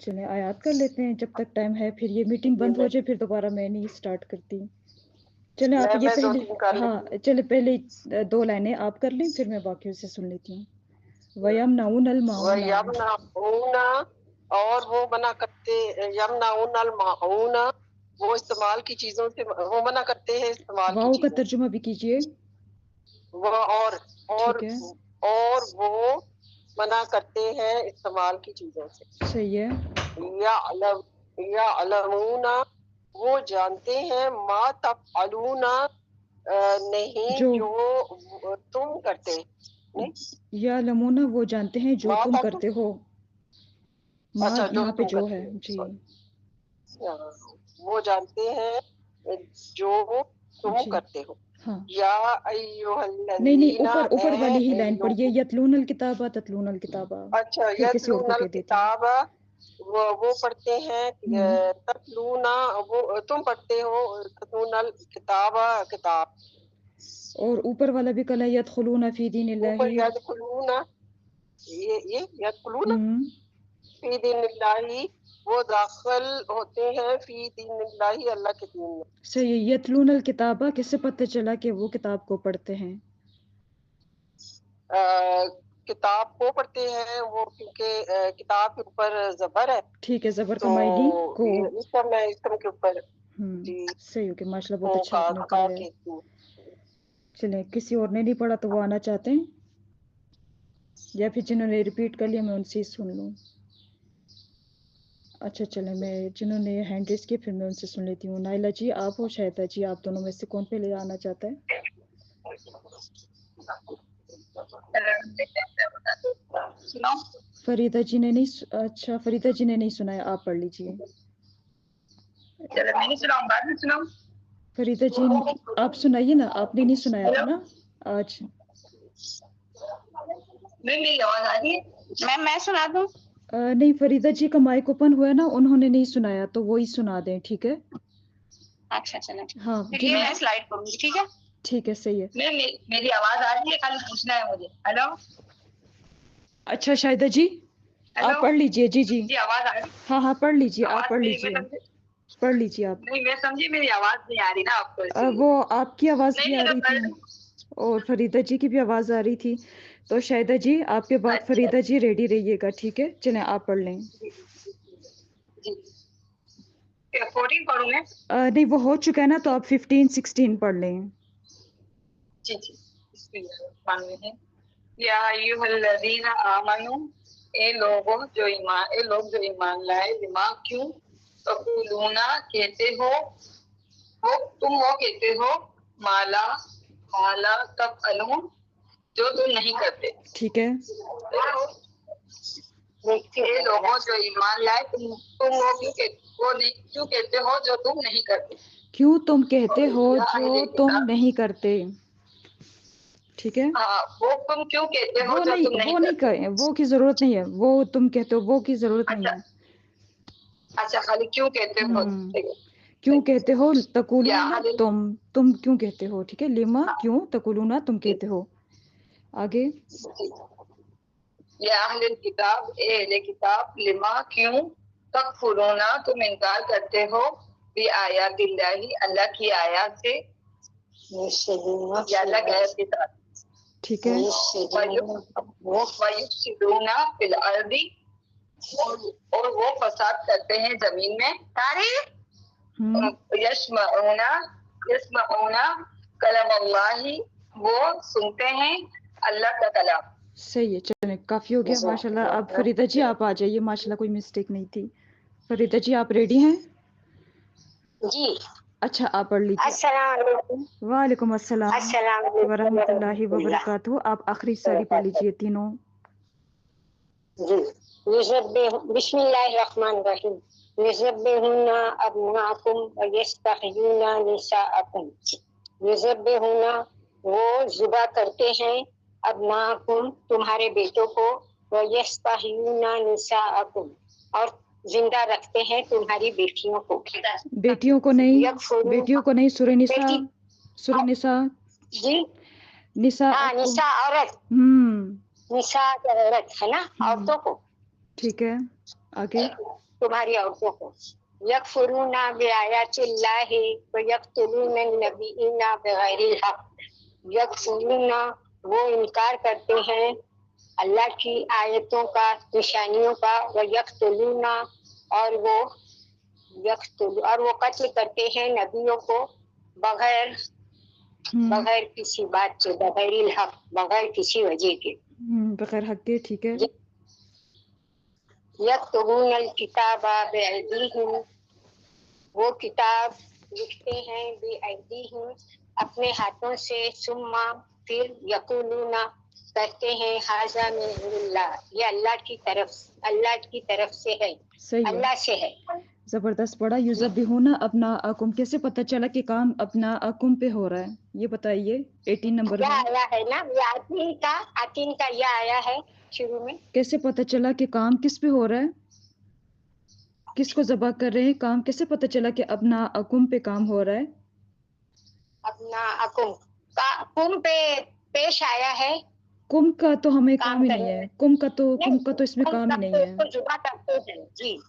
چلیں آیات کر لیتے ہیں جب تک ٹائم ہے، پھر یہ میٹنگ بند ہو جائے پھر دوبارہ میں نہیں اسٹارٹ کرتی. چلیں آپ یہ میں دو پہلے، تین کر ہاں لیتی چلے پہلے 2 لائنیں آپ کر لیں پھر میں باقیوں سے سن لیتی ہوں. وَيَمْنَعُونَ ہوں. الْمَاعُونَ، یمنعون، اور وہ منع کرتے، یمنعون الماعون، وہ استعمال کی چیزوں سے، وہ منع کرتے ہیں استعمال کی واؤ کا چیزوں سے. ترجمہ بھی کیجئے. وہ اور ٹھیک ہے، اور وہ منع کرتے ہیں استعمال کی چیزوں سے. صحیح ہے. یعلمون، وہ جانتے ہیں، ما تفعلون، نہیں جو تم کرتے، نہیں یعلمون وہ جانتے ہیں جو ما تم تف، کرتے ہو. ما اچھا جو یہاں پہ تم جو ہے کرتے ہو، جی. وہ جانتے ہیں جو تم جی کرتے ہو. ہاں، یا ایھا نہیں الذین، اوپر والی ہی اے لائن پڑھیے. لوگو. یتلون الکتابہ تتلون الکتابہ، اچھا پھر کسی اور یتلون کو کہہ دیتی ہوں. الکتاب، وہ پڑھتے ہیں. ہوں، تتلون، وہ تم پڑھتے ہو. تتلون الکتاب، کتاب. اور اوپر والا بھی کلا یدخلون فی دین اللہ. اوپر یدخلون، یہ یدخلون ہوں، فی دین اللہ، وہ داخل ہوتے ہیں فی دین اللہ، اللہ کے دین میں. صحیح. یتلون الکتابہ کس سے پتہ چلا کہ وہ کتاب کو پڑھتے ہیں؟ کتاب کو پڑھتے ہیں وہ، کیونکہ کتاب کے اوپر زبر ہے ٹھیک ہے، زبر تو کمائے گی کو. اسم کے اوپر ہوں، جی صحیح ہو کہ ماشاء اللہ بہت اچھا آپ نے کا کرایا. کہتی ہوں. چلیں کسی اور نے نہیں پڑھا تو وہ آنا چاہتے ہیں یا پھر جنہوں نے ریپیٹ کر لیا میں ان سے ہی سن لوں. اچھا چلیں میں جنہوں نے ہینڈ ریز کی پھر میں ان سے سن لیتی ہوں. نائلہ جی آپ ہو، شاہدہ جی، آپ دونوں میں سے کون پہلے آنا چاہتا ہے؟ فریدہ جی نے نہیں اچھا فریدہ جی نے نہیں سنایا، آپ پڑھ لیجئے. چلو میں نہیں سناؤں، بعد میں سناؤں. فریدہ جی آپ سنائیے نا، آپ نے نہیں سنایا تھا نا آج. نہیں میری آواز آ رہی ہے؟ میں سنا دوں. نہیں فریدہ جی کا مائک اوپن ہوا ہے نا، انہوں نے نہیں سنایا تو وہی سنا دیں. ٹھیک ہے اچھا چلیں ہاں پھر جی. یہ میں سلائڈ کروں گی، ٹھیک ہے. ٹھیک ہے صحیح ہے. میری آواز آ رہی ہے، خالی پوچھنا ہے مجھے. ہیلو اچھا شاہدہ جی ہیلو، آپ پڑھ لیجئے. جی جی جی آواز آ رہی؟ ہاں ہاں پڑھ لیجئے، آپ آواز پڑھ میری میں لیجئے. سمجھے پڑھ لیجئے آپ. نہیں، میں سمجھی میری آواز نہیں آ رہی نا آپ کو، اسی لیے. وہ آپ کی آواز بھی نہیں آ میرا رہی تھی فرض. اور فریدہ جی کی بھی آواز آ رہی تھی. تو شاہدہ جی آپ کے بعد اچھا فریدہ جی ریڈی رہیے گا. ٹھیک ہے چلیں آپ پڑھ لیں. جی 14 پڑھوں میں؟ نہیں وہ ہو چکا ہے نا، تو آپ 15 16 پڑھ لیں. جی جی بسم اللہ الرحمن الرحیم. یا ایھا الذین آمنو، اے لوگ جو ایمان لائے، بما کیوں، تقولون کہتے ہو، تم وہ کہتے ہو، مالا تفعلون، جو تم نہیں کرتے. ٹھیک ہے اے لوگوں جو ایمان لائے، تم وہ کیوں کہتے ہو جو تم نہیں کرتے. کیوں تم کہتے ہو یا جو اہل تم کتاب، نہیں کرتے. ٹھیک ہے ہاں وہ تم کیوں کہتے ہو وہ جو تم نہیں نہیں وہ نہیں کرتے. کریں، وہ کی ضرورت نہیں ہے. وہ تم کہتے ہو وہ کی ضرورت نہیں اچھا ہے. اچھا خالی کیوں کہتے ہو. کیوں کہتے ہو یا تقولون، اہل، تم کیوں کہتے ہو. ٹھیک ہے لما ہاں کیوں، تقولون تم کہتے ہو. آگے یا اہل کتاب، اے اہل کتاب، لما کیوں، تکفرون تم انکار کرتے ہو، بی آیات اللہ اللہ کی آیات سے، یا اللہ کی آیات کے ساتھ. ٹھیک ہے وَيُفْسِدُونَ فِي الْأَرْضِ، اور وہ فساد کرتے ہیں زمین میں. یسمعون کلام اللہ، وہ سنتے ہیں اللہ کا کلام. صحیح ہے چلیں کافی ہو گیا ماشاء اللہ. اب فریدہ جی آپ آ جائیے. ماشاء اللہ کوئی مسٹیک نہیں تھی. فریدہ جی آپ ریڈی ہیں؟ جی اچھا آپ پڑھ لیجیے. السلام علیکم. وعلیکم السلام السلام علیکم ورحمۃ اللہ وبرکاتہ. آپ آخری ساری پڑھ لیجیے تینوں. جی بسم اللہ الرحمن الرحیم. یذبحون ابناءکم ویستحیون نساءکم. یذبحون وہ ذبح کرتے ہیں، ابناءکم تمہارے بیٹوں کو، ویستحیون نساءکم اور زندہ رکھتے ہیں تمہاری بیٹیوں کو. بیٹیوں کو نہیں، یکفرون، بیٹیوں کو نہیں. سورہ نساء، بیٹی سورہ نساء، جی نساء ہاں کو. نساء عورت، نساء عورت ہے نا، عورتوں کو. ٹھیک ہے آگے तुम्हारी औरतों को, यकफुरूना बिआयातिल्लाहि व यक़्तुलूना नबिय्यीना बिग़ैरिल हक़, यकफुरूना वो इनकार करते हैं अल्लाह की आयतों का, निशानियों का, व यक़्तुलूना और वो कत्ल करते हैं नबियों को बगैर किसी बात के, बगैरिल हक, बगैर किसी वजह के, बगैर हक के, ठीक है। यक्तुबूनल किताबा बिअयदीहिम, वो किताब लिखते हैं बिअयदीहिम, अपने हाथों से, सुम्मा फिर यक़ूलूना कहते हैं हाज़ा मिन इंदिल्लाह, ये अल्लाह की तरफ से है, अल्लाह से है। जबरदस्त पढ़ा। युज़ब्बिहूना अब्नाअकुम, कैसे पता चला कि काम अब्नाअकुम पे हो रहा है, ये बताइए। 18 नंबर क्या में आया है ना, ये आतीन का यह आया है शुरू में। कैसे पता चला कि काम किस पे हो रहा है, किसको ज़बह कर रहे हैं, काम कैसे पता चला कि अब्नाअकुम पे काम हो रहा है? अब्नाअकुम का कुम पे पेश आया है। कुम का तो हमें काम ही नहीं है, कुम का तो इसमें काम ही नहीं है। जुबा करते हैं जी,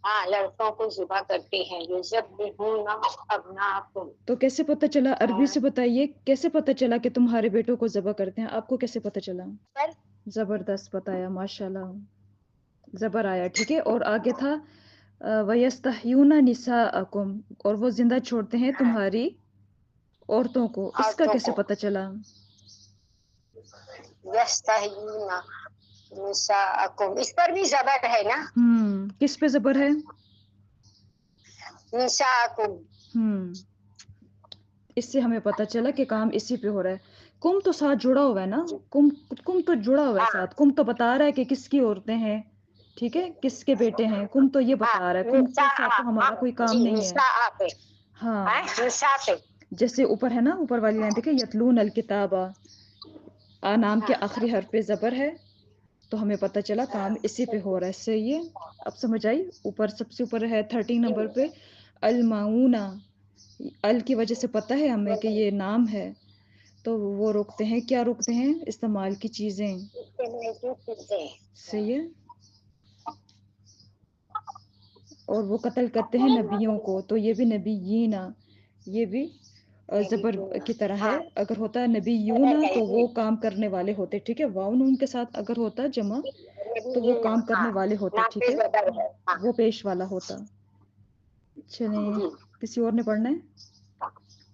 हाँ, लड़कों को जुबा करते हैं। युज़ब्बिहूना अब्नाअकुम, तो कैसे पता चला, अरबी से बताइए, कैसे पता चला कि तुम्हारे बेटों को ज़बह करते हैं, आपको कैसे पता चला? जबरदस्त बताया, माशाल्लाह, जबर आया, ठीक है। और आगे था वयस्तहयूना निसाअकुम, और वो जिंदा छोड़ते हैं तुम्हारी औरतों को, इसका कैसे पता चला? यस्तहयूना निसाअकुम, इस पर भी जबर है ना। किस पे जबर है? निसाअकुम। इससे हमें पता चला कि काम इसी पे हो रहा है। कुम तो साथ जुड़ा हुआ है ना, कुम तो जुड़ा हुआ है साथ, कुम तो बता रहा है कि किसकी औरतें हैं, ठीक है, किसके बेटे हैं, कुम तो ये बता रहा है, कुम के साथ तो हमारा कोई काम नहीं है। हाँ, जैसे ऊपर है ना, ऊपर वाली लाइन देखिए, यतलून अल किताबा, आ नाम के आखिरी हर्फ पे जबर है, तो हमें पता चला काम इसी पे हो रहा है। सही है, अब समझ आई। ऊपर सबसे ऊपर है 13 नंबर पे अल माऊना, अल की वजह से पता है हमें कि ये नाम है, तो वो रोकते हैं, क्या रोकते हैं? इस्तेमाल की चीजें। सही है। और वो कत्ल करते हैं नबियों को, तो ये भी नबीयीना, ये भी जबर की तरह है। अगर होता है नबीयूना तो वो काम करने वाले होते, ठीक है। वाव नून के साथ अगर होता जमा तो वो काम करने वाले होते, ठीक है, वो पेश वाला होता। चलें, किसी और ने पढ़ना है?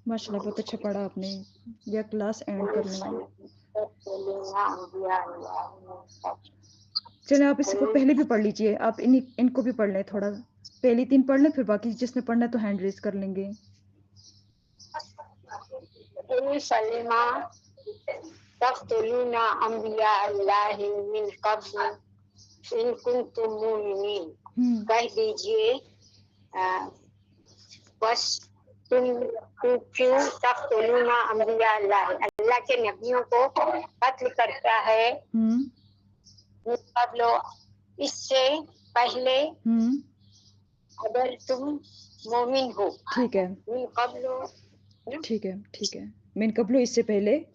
माशाल्लाह, बहुत अच्छा पढ़ा आपने, या क्लास एंड कर लें। चलें, आप इसको पहले भी पढ़ लीजिए, आप इनको भी पढ़ लें, थोड़ा पहली 3 पढ़ लें, फिर बाकी जिसने पढ़ना है तो हैंड रेज कर लेंगे। तक़्तुलूना अंबिया अल्लाहि मिन क़ब्ल इन कुंतुम मुमिनीन, कह दीजिए बस तुम क्यों तक़्तुलूना अंबिया अल्लाह के नबियों को कत्ल करता है, क़ब्ल, इससे पहले, अगर तुम मोमिन हो, ठीक है, मिन क़ब्ल, ठीक है, मिन कब्लो, इससे पहले।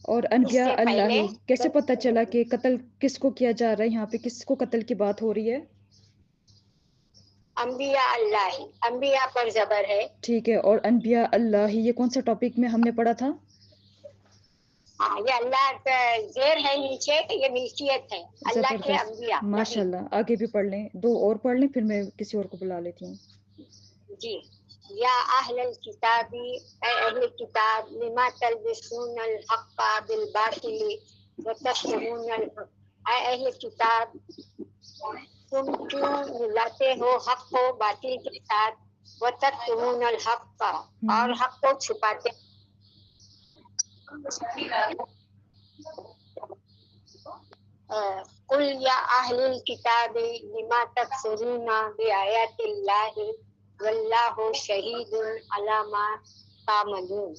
और अनबिया अल्लाह, कैसे पता चला कि कत्ल किसको किया जा रहा है, यहाँ पे किसको कत्ल की बात हो रही है? अंबिया अल्लाह, अंबिया पर जबर है, ठीक है। और अनबिया अल्लाह, ये कौन सा टॉपिक में हमने पढ़ा था? ये अल्लाह का जेर है नीचे, ये मिल्कियत है अल्लाह के अंबिया। माशाल्लाह, आगे भी पढ़ लें, 2 और पढ़ लें, फिर मैं किसी और को बुला लेती हूँ जी। या अहलल किताबी, अहले किताब, लिमा तलबिसूनल हक़्क़ा बिल बातिल व तक्तुमूनल हक़, अहले किताब, तुम क्यों मिलाते हो हक को बातिल के साथ, व तक्तुमूनल हक़्क़ा, और हक को छुपाते। कुल या अहलल किताबी लिमा तकफुरूना बिआयातिल्लाहि वल्लाहु शहीदुन अला मा तामलून,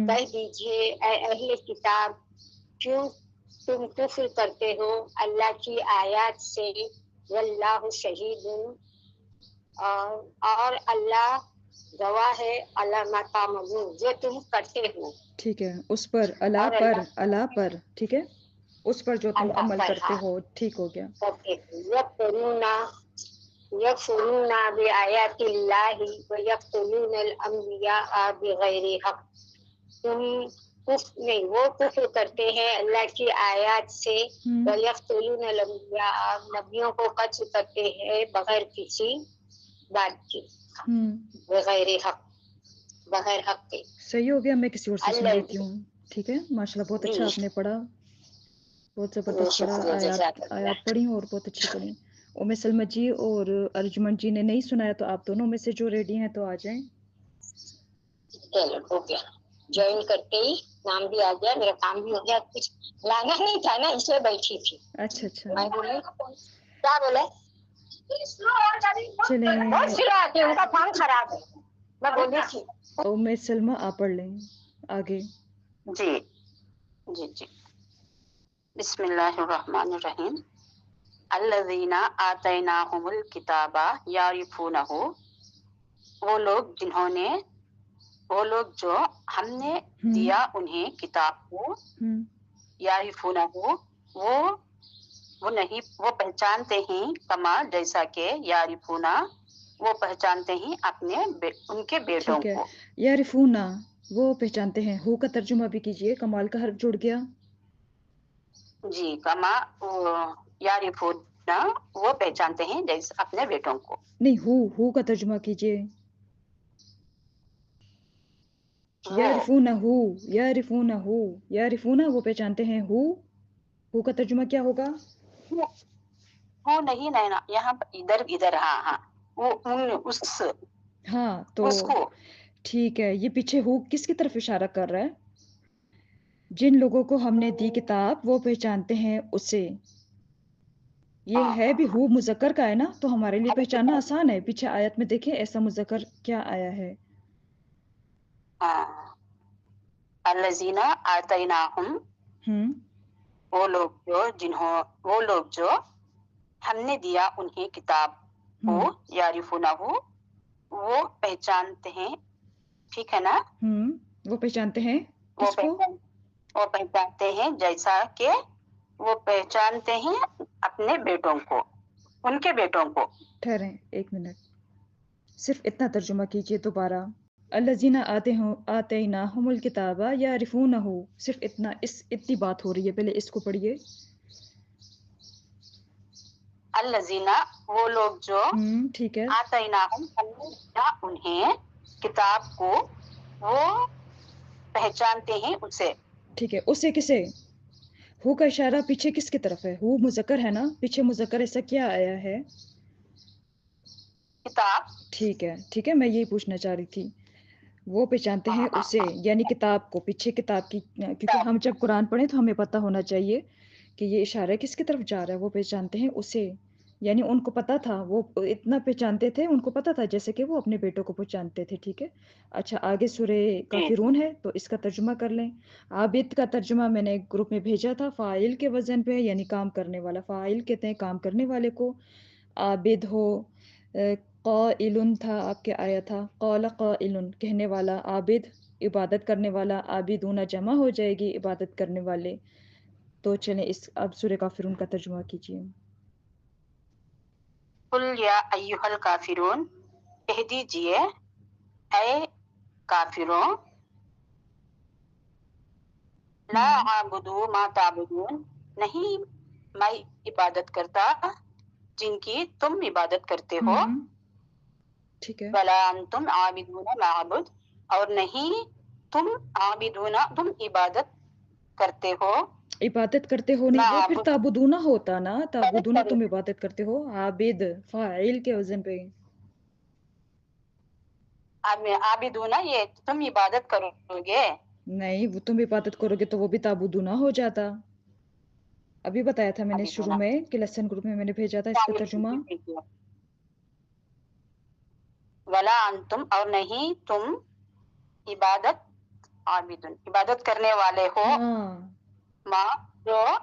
कह दीजिए अहले किताब, क्यों तुम कुफ्र करते हो अल्लाह की आयत से, वल्लाहु शहीदुन, और अल्लाह गवाह है, अला मा तामलून, जो तुम करते हो। ठीक है, उस पर, अला पर, ठीक है, उस पर जो तुम अमल करते हो, ठीक हो गया। यकफुरूना बिआयातिल्लाहि व यक़्तुलूनल अंबिया बिगैरि हक़। वो कुफ्र करते हैं अल्लाह की आयत से, व यक़्तुलूनल अंबिया, नबियों को कत्ल करते हैं बगैर किसी बात के, बगैर हक, बगैर हक के। सही हो गया, मैं किसी और से सुन लेती हूँ। ठीक है, माशाल्लाह, बहुत अच्छा जी। आपने पढ़ा, बहुत जबरदस्त पढ़ा, शुक्रिया, आयत जज़ाकल्लाह। पढ़ी और बहुत अच्छी पढ़ी। उम्मे सलमा जी और अर्जुमन जी ने नहीं सुनाया, तो आप दोनों में से जो रेडी हैं तो आ जाएं। चलो हो गया, ज्वाइन करके ही नाम भी आ गया, मेरा काम भी हो गया। कुछ लाना नहीं था ना, इसलिए बैठी थी। अच्छा अच्छा, मैं बोली क्या बोले, चलें, बहुत स्लो आते हैं, उनका काम खराब है। मैं बोली थी। उम्मे सलमा आप पढ़ लें आगे। जी जी जी। बिस्मिल्लाहिर्रहमानिर्रहीम। अल्लज़ीना आतैनाहुमुल किताबा यारिफूनहु, वो लोग जो हमने दिया उन्हें किताब को, यारिफूनहु, वो पहचानते हैं, कमा जैसा के यारिफूना, वो पहचानते हैं उनके बेटों ठीक है, को। यारिफूना वो पहचानते हैं, हु का तर्जुमा भी कीजिए, कमाल का हर्फ जुड़ गया। जी, कमा यारिफूना, वो पहचानते हैं जैसे अपने बेटों को। नहीं, हु का तर्जुमा कीजिए। यारिफूनहु, यारिफूनहु, यारिफूना वो पहचानते हैं, हु का तर्जुमा क्या होगा? वो नहीं ना, यहाँ इधर हाँ, वो उस, हाँ, तो उसको। ठीक है, ये पीछे हु किसकी तरफ इशारा कर रहा है? जिन लोगों को हमने दी किताब वो पहचानते हैं उसे। ये है भी हु मुज़क्कर का है ना, तो हमारे लिए पहचानना आसान है। पीछे आयत में देखें ऐसा मुज़क्कर क्या आया है। अल्लज़ीना आतैनाहुम, वो लोग जो हमने दिया उन्हें किताब को, यारिफूनहु, वो पहचानते हैं। ठीक है ना? वो पहचानते हैं किसको? वो पहचानते हैं जैसा कि वो पहचानते हैं अपने बेटों को, उनके बेटों को। ठहरें एक मिनट, सिर्फ इतना तर्जुमा कीजिए दोबारा। अल्लज़ीना आतैनाहुमुल किताबा यारिफूनहु, सिर्फ इतना, इतनी बात हो रही है, पहले इसको पढ़िए। अल्लज़ीना वो लोग जो, ठीक है, आतैनाहुम हमने दिया उन्हें किताब को, वो पहचानते हैं उसे। ठीक है, उसे किसे? हु का इशारा पीछे किसकी तरफ है? हु मुज़क्कर है ना, पीछे मुज़क्कर ऐसा क्या आया है? किताब। ठीक है, मैं यही पूछना चाह रही थी। वो पहचानते हैं उसे, यानी किताब को, पीछे किताब की, क्योंकि हम जब कुरान पढ़ें तो हमें पता होना चाहिए कि ये इशारा किसकी तरफ जा रहा है। वो पहचानते हैं उसे, यानी उनको पता था, वो इतना पहचानते थे, उनको पता था जैसे कि वो अपने बेटों को पहचानते थे। ठीक है, अच्छा, आगे सूरे काफिरून है तो इसका तर्जुमा कर लें। आबिद का तर्जुमा मैंने ग्रुप में भेजा था, फाइल के वजन पे, यानी काम करने वाला। फाइल कहते हैं काम करने वाले को। आबिद हो, क़ाइलुन था, आपके आया था, क़ाला क़ाइलुन कहने वाला, आबिद इबादत करने वाला, आबिदूना जमा हो जाएगी इबादत करने वाले। तो चलें इस, अब सूरे काफिरून का तर्जुमा कीजिए। कुल या अय्युहल काफिरून, कह दीजिए ऐ काफिरों, ला आबुदु मा ताबुदून, नहीं मैं इबादत करता जिनकी तुम इबादत करते हो। ठीक है, वला अंतुम आबिदूना मा अबुद, और नहीं तुम आबिदूना, तुम इबादत करते हो। इबादत करते हो नहीं, वो फिर ताबुदूना होता ना, ताबुदूना तुम इबादत करते हो, आबिद फाइल के वजन पे। आबिदूना ये तुम इबादत करोगे, नहीं, वो तुम इबादत करोगे तो वो भी ताबुदूना हो जाता। अभी बताया था मैंने शुरू में कि लेसन ग्रुप में मैंने भेजा था इसका तर्जुमा। वला अंतुम, और नहीं तुम इबादत, आबिदुन इबादत करने वाले हो, माँ जो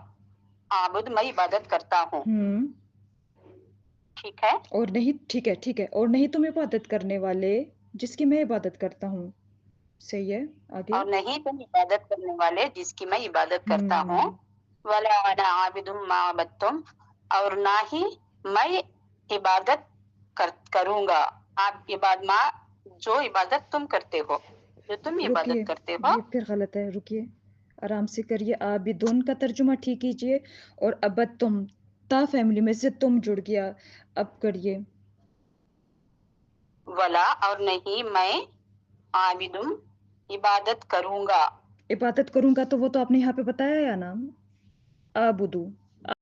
आबुद मैं इबादत करता हूँ। ठीक है, और नहीं, ठीक है, और नहीं तुम इबादत करने वाले जिसकी मैं इबादत करता हूँ। सही है, आगे। और नहीं तुम इबादत करने वाले जिसकी मैं इबादत करता हूँ। वला अना आबिदुम मा अबदतुम, और ना ही मैं इबादत کروں گا. آپ جو عبادت تم کرتے ہو، جو تم عبادت کرتے ہو. یہ پھر غلط ہے، رکیے آرام سے کریے. عابدون کا ترجمہ ٹھیک کیجئے اور ابد تم، تا فیملی میں سے تم جڑ گیا، اب کریے. ولا اور نہیں میں، عابدم عبادت کروں گا. عبادت کروں گا تو وہ تو آپ نے یہاں پہ بتایا یا نا، آبدو